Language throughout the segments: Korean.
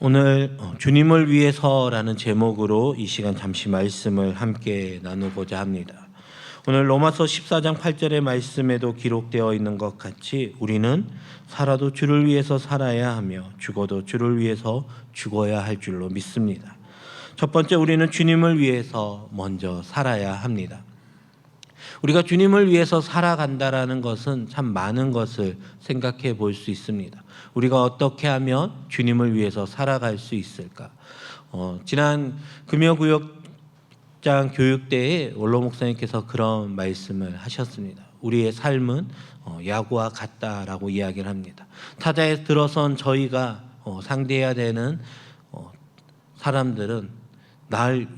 오늘 주님을 위해서라는 제목으로 이 시간 잠시 말씀을 함께 나누고자 합니다. 오늘 로마서 14장 8절의 말씀에도 기록되어 있는 것 같이 우리는 살아도 주를 위해서 살아야 하며 죽어도 주를 위해서 죽어야 할 줄로 믿습니다. 첫 번째, 우리는 주님을 위해서 먼저 살아야 합니다. 우리가 주님을 위해서 살아간다라는 것은 참 많은 것을 생각해 볼 수 있습니다. 우리가 어떻게 하면 주님을 위해서 살아갈 수 있을까? 지난 금요구역장 교육 때에 원로 목사님께서 그런 말씀을 하셨습니다. 우리의 삶은 야구와 같다라고 이야기를 합니다. 타자에 들어선 저희가 상대해야 되는 사람들은 날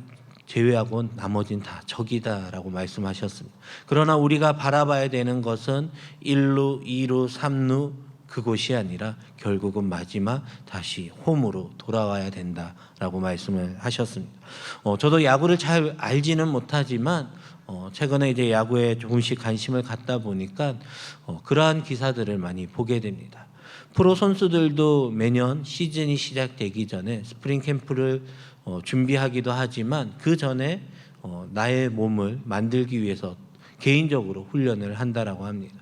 제외하고 나머지는 다 적이다라고 말씀하셨습니다. 그러나 우리가 바라봐야 되는 것은 1루, 2루, 3루 그곳이 아니라 결국은 마지막 다시 홈으로 돌아와야 된다라고 말씀을 하셨습니다. 저도 야구를 잘 알지는 못하지만 최근에 이제 야구에 조금씩 관심을 갖다 보니까 그러한 기사들을 많이 보게 됩니다. 프로 선수들도 매년 시즌이 시작되기 전에 스프링 캠프를 준비하기도 하지만 그 전에 나의 몸을 만들기 위해서 개인적으로 훈련을 한다라고 합니다.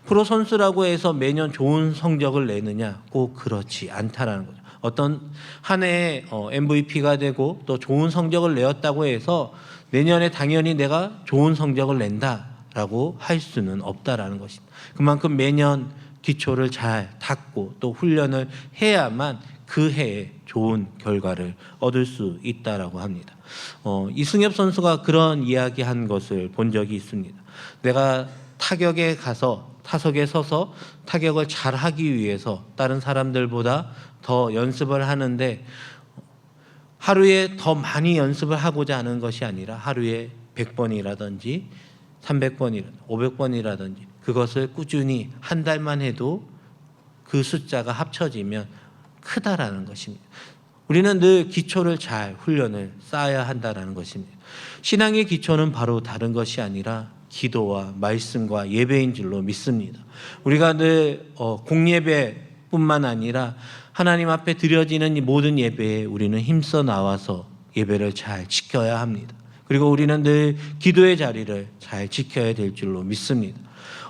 프로 선수라고 해서 매년 좋은 성적을 내느냐? 꼭 그렇지 않다라는 거죠. 어떤 한 해에 MVP가 되고 또 좋은 성적을 내었다고 해서 내년에 당연히 내가 좋은 성적을 낸다라고 할 수는 없다라는 것입니다. 그만큼 매년 기초를 잘 닦고 또 훈련을 해야만 그 해에 좋은 결과를 얻을 수 있다라고 합니다. 이승엽 선수가 그런 이야기한 것을 본 적이 있습니다. 내가 타격에 가서 타석에 서서 타격을 잘 하기 위해서 다른 사람들보다 더 연습을 하는데 하루에 더 많이 연습을 하고자 하는 것이 아니라 하루에 100번이라든지 300번이라든지 500번이라든지 그것을 꾸준히 한 달만 해도 그 숫자가 합쳐지면 크다라는 것입니다. 우리는 늘 기초를 잘 훈련을 쌓아야 한다라는 것입니다. 신앙의 기초는 바로 다른 것이 아니라 기도와 말씀과 예배인 줄로 믿습니다. 우리가 늘 공예배뿐만 아니라 하나님 앞에 드려지는 이 모든 예배에 우리는 힘써 나와서 예배를 잘 지켜야 합니다. 그리고 우리는 늘 기도의 자리를 잘 지켜야 될 줄로 믿습니다.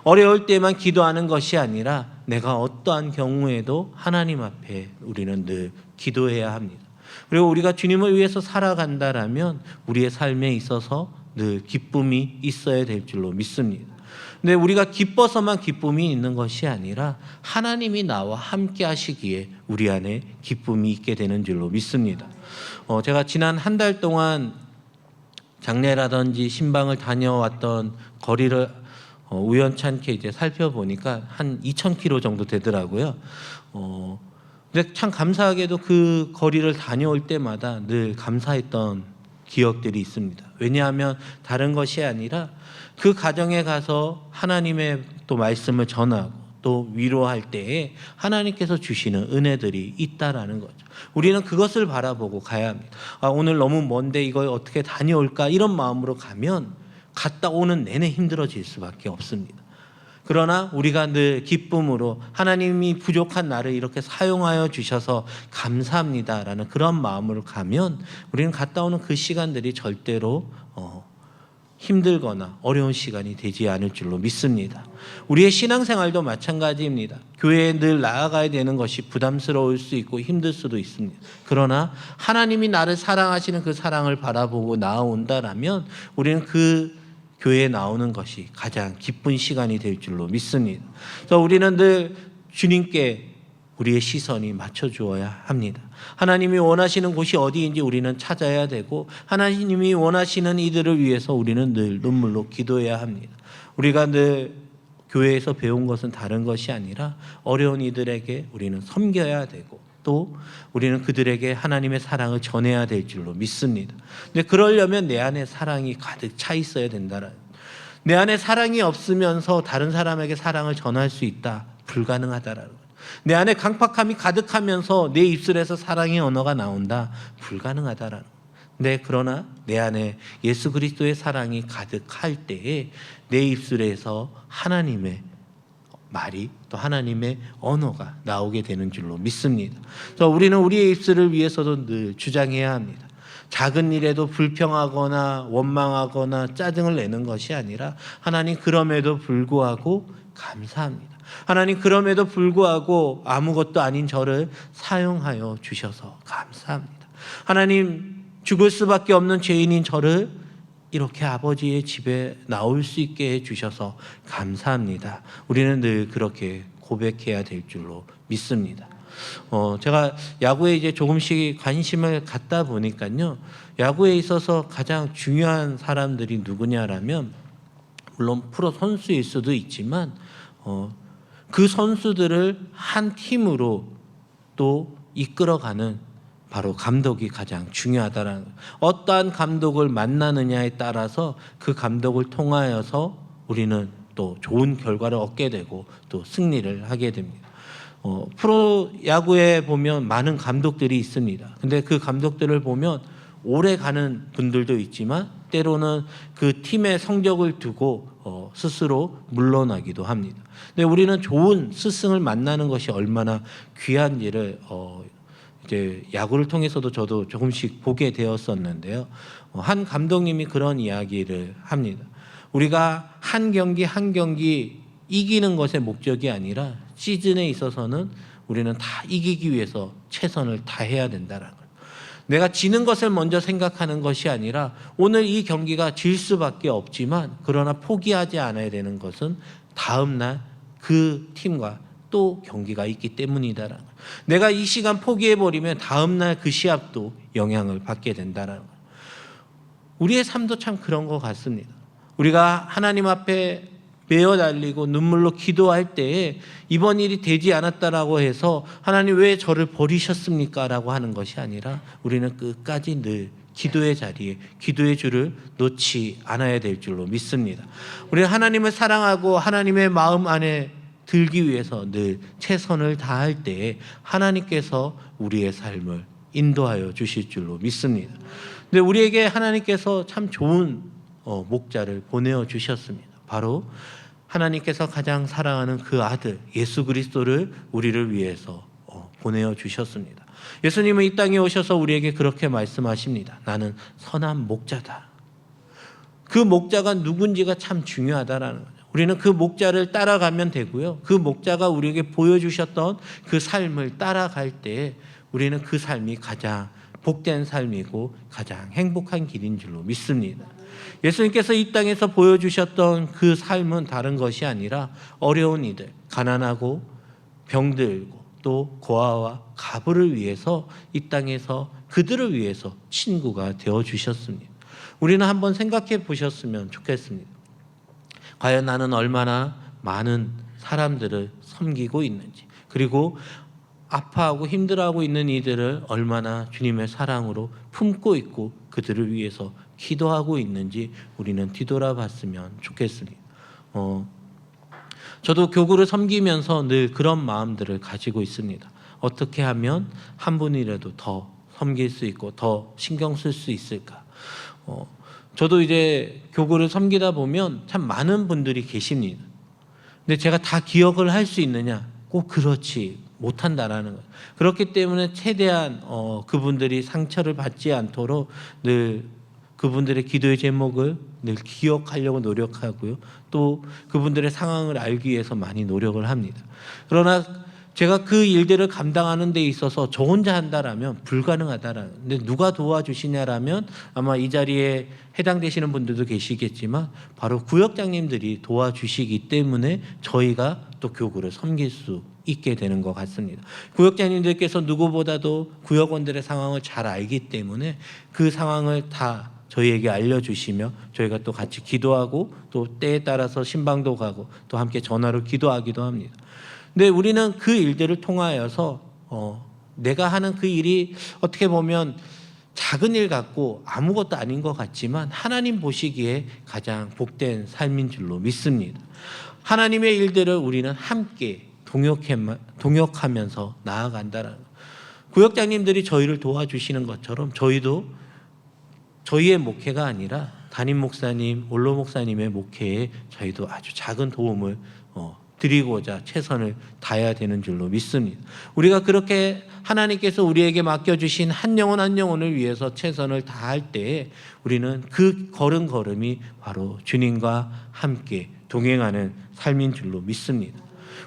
어려울 때만 기도하는 것이 아니라 내가 어떠한 경우에도 하나님 앞에 우리는 늘 기도해야 합니다. 그리고 우리가 주님을 위해서 살아간다라면 우리의 삶에 있어서 늘 기쁨이 있어야 될 줄로 믿습니다. 근데 우리가 기뻐서만 기쁨이 있는 것이 아니라 하나님이 나와 함께 하시기에 우리 안에 기쁨이 있게 되는 줄로 믿습니다. 제가 지난 한 달 동안 장례라든지 신방을 다녀왔던 거리를 우연찮게 이제 살펴보니까 한 2,000km 정도 되더라고요. 근데 참 감사하게도 그 거리를 다녀올 때마다 늘 감사했던 기억들이 있습니다. 왜냐하면 다른 것이 아니라 그 가정에 가서 하나님의 또 말씀을 전하고 또 위로할 때에 하나님께서 주시는 은혜들이 있다라는 거죠. 우리는 그것을 바라보고 가야 합니다. 오늘 너무 먼데 이걸 어떻게 다녀올까 이런 마음으로 가면 갔다 오는 내내 힘들어질 수밖에 없습니다. 그러나 우리가 늘 기쁨으로 하나님이 부족한 나를 이렇게 사용하여 주셔서 감사합니다라는 그런 마음으로 가면 우리는 갔다 오는 그 시간들이 절대로 힘들거나 어려운 시간이 되지 않을 줄로 믿습니다. 우리의 신앙생활도 마찬가지입니다. 교회에 늘 나아가야 되는 것이 부담스러울 수 있고 힘들 수도 있습니다. 그러나 하나님이 나를 사랑하시는 그 사랑을 바라보고 나아온다라면 우리는 그 교회에 나오는 것이 가장 기쁜 시간이 될 줄로 믿습니다. 그래서 우리는 늘 주님께 우리의 시선이 맞춰주어야 합니다. 하나님이 원하시는 곳이 어디인지 우리는 찾아야 되고 하나님이 원하시는 이들을 위해서 우리는 늘 눈물로 기도해야 합니다. 우리가 늘 교회에서 배운 것은 다른 것이 아니라 어려운 이들에게 우리는 섬겨야 되고 또 우리는 그들에게 하나님의 사랑을 전해야 될 줄로 믿습니다. 근데 그러려면 내 안에 사랑이 가득 차 있어야 된다는, 내 안에 사랑이 없으면서 다른 사람에게 사랑을 전할 수 있다? 불가능하다라는 거예요. 내 안에 강팍함이 가득하면서 내 입술에서 사랑의 언어가 나온다? 불가능하다라는 거예요. 네, 그러나 내 안에 예수 그리스도의 사랑이 가득할 때에 내 입술에서 하나님의 말이 또 하나님의 언어가 나오게 되는 줄로 믿습니다. 그래서 우리는 우리의 입술을 위해서도 늘 주장해야 합니다. 작은 일에도 불평하거나 원망하거나 짜증을 내는 것이 아니라 하나님 그럼에도 불구하고 감사합니다. 하나님 그럼에도 불구하고 아무것도 아닌 저를 사용하여 주셔서 감사합니다. 하나님 죽을 수밖에 없는 죄인인 저를 이렇게 아버지의 집에 나올 수 있게 해주셔서 감사합니다. 우리는 늘 그렇게 고백해야 될 줄로 믿습니다. 제가 야구에 이제 조금씩 관심을 갖다 보니까요, 야구에 있어서 가장 중요한 사람들이 누구냐라면, 물론 프로 선수일 수도 있지만 그 선수들을 한 팀으로 또 이끌어가는 바로 감독이 가장 중요하다라는 거예요. 어떠한 감독을 만나느냐에 따라서 그 감독을 통하여서 우리는 또 좋은 결과를 얻게 되고 또 승리를 하게 됩니다. 프로 야구에 보면 많은 감독들이 있습니다. 근데 그 감독들을 보면 오래 가는 분들도 있지만 때로는 그 팀의 성적을 두고 스스로 물러나기도 합니다. 근데 우리는 좋은 스승을 만나는 것이 얼마나 귀한지를 이제 야구를 통해서도 저도 조금씩 보게 되었었는데요. 한 감독님이 그런 이야기를 합니다. 우리가 한 경기 한 경기 이기는 것의 목적이 아니라 시즌에 있어서는 우리는 다 이기기 위해서 최선을 다해야 된다는 거예요. 내가 지는 것을 먼저 생각하는 것이 아니라 오늘 이 경기가 질 수밖에 없지만 그러나 포기하지 않아야 되는 것은 다음 날 그 팀과 또 경기가 있기 때문이다라는 거예요. 내가 이 시간 포기해버리면 다음 날 그 시합도 영향을 받게 된다라는 거예요. 우리의 삶도 참 그런 것 같습니다. 우리가 하나님 앞에 매어 달리고 눈물로 기도할 때에 이번 일이 되지 않았다라고 해서 하나님 왜 저를 버리셨습니까? 라고 하는 것이 아니라 우리는 끝까지 늘 기도의 자리에 기도의 줄을 놓지 않아야 될 줄로 믿습니다. 우리는 하나님을 사랑하고 하나님의 마음 안에 들기 위해서 늘 최선을 다할 때에 하나님께서 우리의 삶을 인도하여 주실 줄로 믿습니다. 근데 우리에게 하나님께서 참 좋은 목자를 보내어 주셨습니다. 바로 하나님께서 가장 사랑하는 그 아들 예수 그리스도를 우리를 위해서 보내어 주셨습니다. 예수님은 이 땅에 오셔서 우리에게 그렇게 말씀하십니다. 나는 선한 목자다. 그 목자가 누군지가 참 중요하다라는 거죠. 우리는 그 목자를 따라가면 되고요. 그 목자가 우리에게 보여주셨던 그 삶을 따라갈 때 우리는 그 삶이 가장 복된 삶이고 가장 행복한 길인 줄로 믿습니다. 예수님께서 이 땅에서 보여주셨던 그 삶은 다른 것이 아니라 어려운 이들, 가난하고 병들고 또 고아와 가부를 위해서 이 땅에서 그들을 위해서 친구가 되어주셨습니다. 우리는 한번 생각해 보셨으면 좋겠습니다. 과연 나는 얼마나 많은 사람들을 섬기고 있는지, 그리고 아파하고 힘들어하고 있는 이들을 얼마나 주님의 사랑으로 품고 있고 그들을 위해서 기도하고 있는지 우리는 뒤돌아봤으면 좋겠습니다. 저도 교구를 섬기면서 늘 그런 마음들을 가지고 있습니다. 어떻게 하면 한 분이라도 더 섬길 수 있고 더 신경 쓸 수 있을까? 저도 이제 교구를 섬기다 보면 참 많은 분들이 계십니다. 근데 제가 다 기억을 할 수 있느냐? 꼭 그렇지 못한다라는 거예요. 그렇기 때문에 최대한 그분들이 상처를 받지 않도록 늘 그분들의 기도의 제목을 늘 기억하려고 노력하고요. 또 그분들의 상황을 알기 위해서 많이 노력을 합니다. 그러나 제가 그 일들을 감당하는 데 있어서 저 혼자 한다라면 불가능하다라는. 근데 누가 도와주시냐라면 아마 이 자리에 해당되시는 분들도 계시겠지만 바로 구역장님들이 도와주시기 때문에 저희가 또 교구를 섬길 수 있게 되는 것 같습니다. 구역장님들께서 누구보다도 구역원들의 상황을 잘 알기 때문에 그 상황을 다 저희에게 알려주시며 저희가 또 같이 기도하고 또 때에 따라서 신방도 가고 또 함께 전화로 기도하기도 합니다. 근데 우리는 그 일들을 통하여서 내가 하는 그 일이 어떻게 보면 작은 일 같고 아무것도 아닌 것 같지만 하나님 보시기에 가장 복된 삶인 줄로 믿습니다. 하나님의 일들을 우리는 함께 동역하면서 나아간다는 것. 구역장님들이 저희를 도와주시는 것처럼 저희도 저희의 목회가 아니라 담임 목사님, 원로 목사님의 목회에 저희도 아주 작은 도움을 드리고자 최선을 다해야 되는 줄로 믿습니다. 우리가 그렇게 하나님께서 우리에게 맡겨주신 한 영혼 한 영혼을 위해서 최선을 다할 때에 우리는 그 걸음걸음이 바로 주님과 함께 동행하는 삶인 줄로 믿습니다.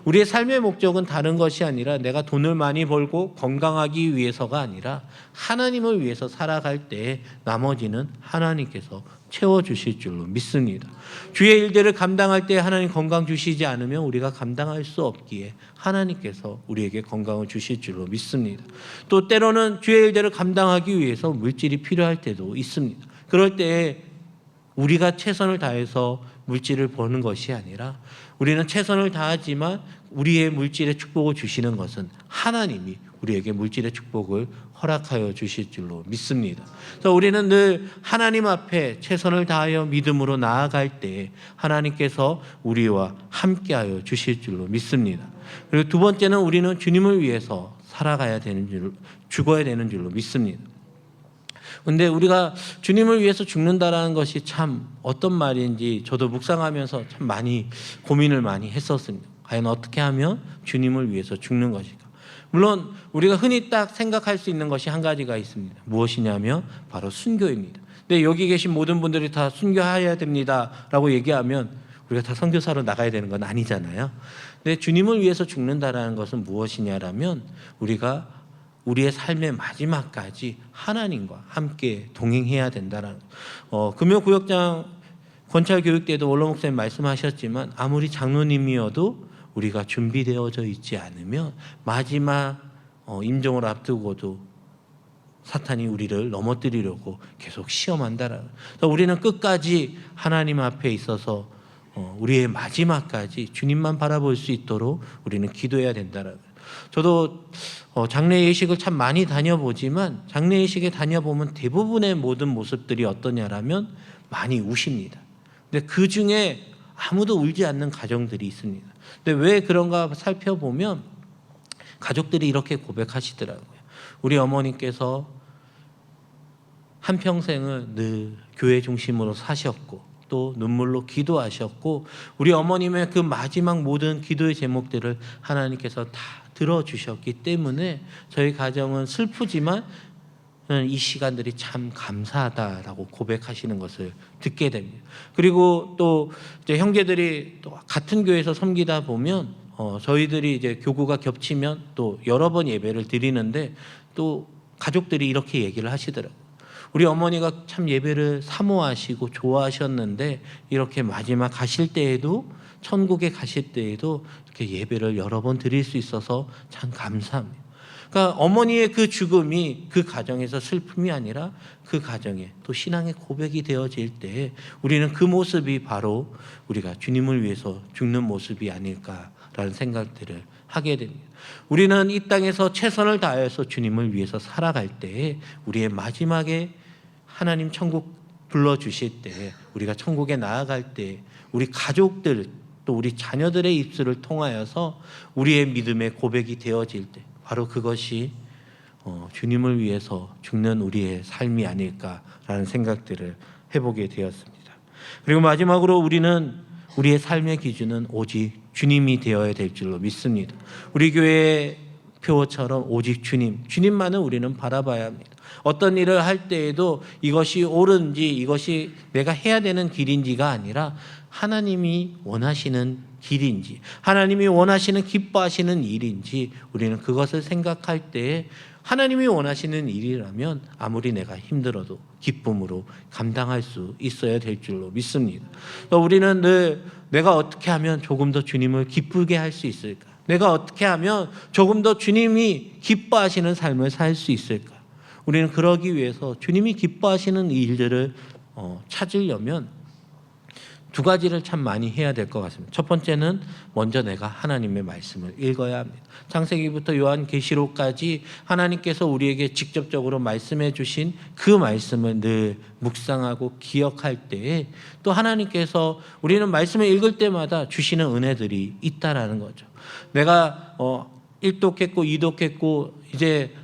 우리의 삶의 목적은 다른 것이 아니라 내가 돈을 많이 벌고 건강하기 위해서가 아니라 하나님을 위해서 살아갈 때에 나머지는 하나님께서 채워주실 줄로 믿습니다. 주의 일들을 감당할 때 하나님 건강 주시지 않으면 우리가 감당할 수 없기에 하나님께서 우리에게 건강을 주실 줄로 믿습니다. 또 때로는 주의 일들을 감당하기 위해서 물질이 필요할 때도 있습니다. 그럴 때에 우리가 최선을 다해서 물질을 버는 것이 아니라 우리는 최선을 다하지만 우리의 물질의 축복을 주시는 것은 하나님이 우리에게 물질의 축복을 허락하여 주실 줄로 믿습니다. 그래서 우리는 늘 하나님 앞에 최선을 다하여 믿음으로 나아갈 때 하나님께서 우리와 함께하여 주실 줄로 믿습니다. 그리고 두 번째는 우리는 주님을 위해서 살아가야 되는 줄, 죽어야 되는 줄로 믿습니다. 근데 우리가 주님을 위해서 죽는다라는 것이 참 어떤 말인지 저도 묵상하면서 참 많이 고민을 많이 했었습니다. 과연 어떻게 하면 주님을 위해서 죽는 것일까? 물론 우리가 흔히 딱 생각할 수 있는 것이 한 가지가 있습니다. 무엇이냐면 바로 순교입니다. 근데 여기 계신 모든 분들이 다 순교해야 됩니다라고 얘기하면 우리가 다 선교사로 나가야 되는 건 아니잖아요. 근데 주님을 위해서 죽는다라는 것은 무엇이냐라면 우리가 우리의 삶의 마지막까지 하나님과 함께 동행해야 된다는 금요구역장 권찰교육 때도 원로 목사님 말씀하셨지만 아무리 장로님이어도 우리가 준비되어져 있지 않으면 마지막 임종을 앞두고도 사탄이 우리를 넘어뜨리려고 계속 시험한다라는. 우리는 끝까지 하나님 앞에 있어서 우리의 마지막까지 주님만 바라볼 수 있도록 우리는 기도해야 된다라는. 저도 장례 예식을 참 많이 다녀보지만 장례 예식에 다녀보면 대부분의 모든 모습들이 어떠냐라면 많이 우십니다. 근데 그 중에 아무도 울지 않는 가정들이 있습니다. 근데 왜 그런가 살펴보면 가족들이 이렇게 고백하시더라고요. 우리 어머니께서 한평생을 늘 교회 중심으로 사셨고 또 눈물로 기도하셨고 우리 어머님의 그 마지막 모든 기도의 제목들을 하나님께서 다 들어주셨기 때문에 저희 가정은 슬프지만 이 시간들이 참 감사하다라고 고백하시는 것을 듣게 됩니다. 그리고 또 이제 형제들이 또 같은 교회에서 섬기다 보면 저희들이 이제 교구가 겹치면 또 여러 번 예배를 드리는데 또 가족들이 이렇게 얘기를 하시더라고요. 우리 어머니가 참 예배를 사모하시고 좋아하셨는데 이렇게 마지막 가실 때에도 천국에 가실 때에도 이렇게 예배를 여러 번 드릴 수 있어서 참 감사합니다. 그러니까 어머니의 그 죽음이 그 가정에서 슬픔이 아니라 그 가정에 또 신앙의 고백이 되어질 때 우리는 그 모습이 바로 우리가 주님을 위해서 죽는 모습이 아닐까라는 생각들을 하게 됩니다. 우리는 이 땅에서 최선을 다해서 주님을 위해서 살아갈 때에 우리의 마지막에 하나님 천국 불러주실 때 우리가 천국에 나아갈 때 우리 가족들 또 우리 자녀들의 입술을 통하여서 우리의 믿음의 고백이 되어질 때 바로 그것이 주님을 위해서 죽는 우리의 삶이 아닐까라는 생각들을 해보게 되었습니다. 그리고 마지막으로 우리는 우리의 삶의 기준은 오직 주님이 되어야 될 줄로 믿습니다. 우리 교회의 표어처럼 오직 주님만은 우리는 바라봐야 합니다. 어떤 일을 할 때에도 이것이 옳은지 이것이 내가 해야 되는 길인지가 아니라 하나님이 원하시는 길인지 하나님이 원하시는 기뻐하시는 일인지 우리는 그것을 생각할 때에 하나님이 원하시는 일이라면 아무리 내가 힘들어도 기쁨으로 감당할 수 있어야 될 줄로 믿습니다. 우리는 늘 내가 어떻게 하면 조금 더 주님을 기쁘게 할 수 있을까? 내가 어떻게 하면 조금 더 주님이 기뻐하시는 삶을 살 수 있을까? 우리는 그러기 위해서 주님이 기뻐하시는 일들을 찾으려면 두 가지를 참 많이 해야 될 것 같습니다. 첫 번째는 먼저 내가 하나님의 말씀을 읽어야 합니다. 창세기부터 요한계시록까지 하나님께서 우리에게 직접적으로 말씀해 주신 그 말씀을 늘 묵상하고 기억할 때에 또 하나님께서 우리는 말씀을 읽을 때마다 주시는 은혜들이 있다라는 거죠. 내가 1독했고 2독했고 이제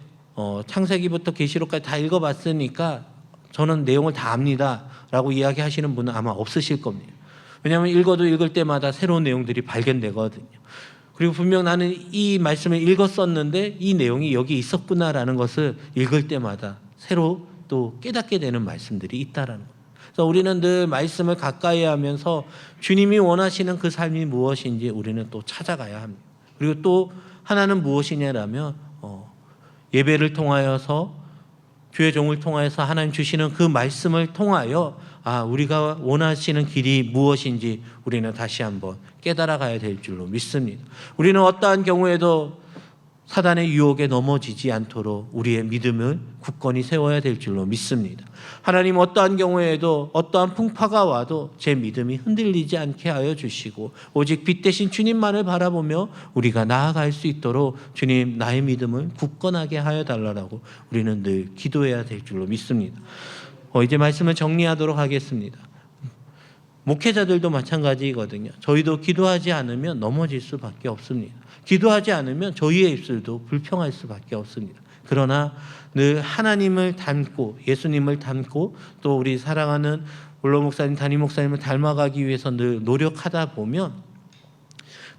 창세기부터 계시록까지 다 읽어봤으니까 저는 내용을 다 압니다 라고 이야기하시는 분은 아마 없으실 겁니다. 왜냐하면 읽어도 읽을 때마다 새로운 내용들이 발견되거든요. 그리고 분명 나는 이 말씀을 읽었었는데 이 내용이 여기 있었구나라는 것을 읽을 때마다 새로 또 깨닫게 되는 말씀들이 있다라는 거예요. 그래서 우리는 늘 말씀을 가까이 하면서 주님이 원하시는 그 삶이 무엇인지 우리는 또 찾아가야 합니다. 그리고 또 하나는 무엇이냐라면 예배를 통하여서 주의 종을 통하여서 하나님 주시는 그 말씀을 통하여 우리가 원하시는 길이 무엇인지 우리는 다시 한번 깨달아 가야 될 줄로 믿습니다. 우리는 어떠한 경우에도 사단의 유혹에 넘어지지 않도록 우리의 믿음을 굳건히 세워야 될 줄로 믿습니다. 하나님 어떠한 경우에도 어떠한 풍파가 와도 제 믿음이 흔들리지 않게 하여 주시고 오직 빛 대신 주님만을 바라보며 우리가 나아갈 수 있도록 주님 나의 믿음을 굳건하게 하여 달라고 우리는 늘 기도해야 될 줄로 믿습니다. 이제 말씀을 정리하도록 하겠습니다. 목회자들도 마찬가지거든요. 저희도 기도하지 않으면 넘어질 수밖에 없습니다. 기도하지 않으면 저희의 입술도 불평할 수밖에 없습니다. 그러나 늘 하나님을 닮고 예수님을 닮고 또 우리 사랑하는 원로 목사님, 담임 목사님을 닮아가기 위해서 늘 노력하다 보면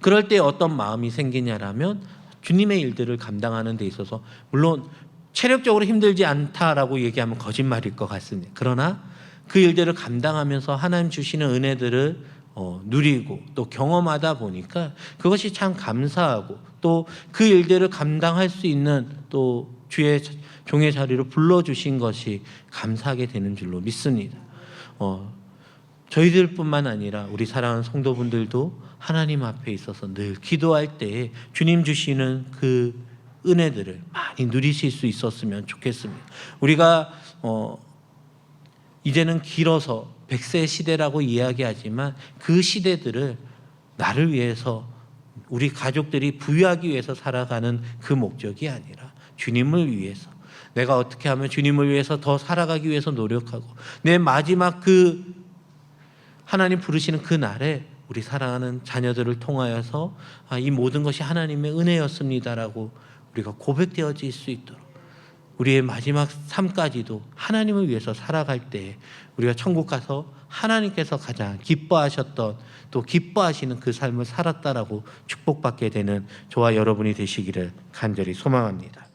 그럴 때 어떤 마음이 생기냐라면 주님의 일들을 감당하는 데 있어서 물론 체력적으로 힘들지 않다라고 얘기하면 거짓말일 것 같습니다. 그러나 그 일들을 감당하면서 하나님 주시는 은혜들을 누리고 또 경험하다 보니까 그것이 참 감사하고 또 그 일들을 감당할 수 있는 또 주의 종의 자리로 불러주신 것이 감사하게 되는 줄로 믿습니다. 저희들뿐만 아니라 우리 사랑하는 성도분들도 하나님 앞에 있어서 늘 기도할 때에 주님 주시는 그 은혜들을 많이 누리실 수 있었으면 좋겠습니다. 우리가 이제는 길어서 100세 시대라고 이야기하지만 그 시대들을 나를 위해서 우리 가족들이 부유하기 위해서 살아가는 그 목적이 아니라 주님을 위해서 내가 어떻게 하면 주님을 위해서 더 살아가기 위해서 노력하고 내 마지막 그 하나님 부르시는 그 날에 우리 사랑하는 자녀들을 통하여서 이 모든 것이 하나님의 은혜였습니다라고 우리가 고백되어질 수 있도록 우리의 마지막 삶까지도 하나님을 위해서 살아갈 때 우리가 천국 가서 하나님께서 가장 기뻐하셨던 또 기뻐하시는 그 삶을 살았다라고 축복받게 되는 저와 여러분이 되시기를 간절히 소망합니다.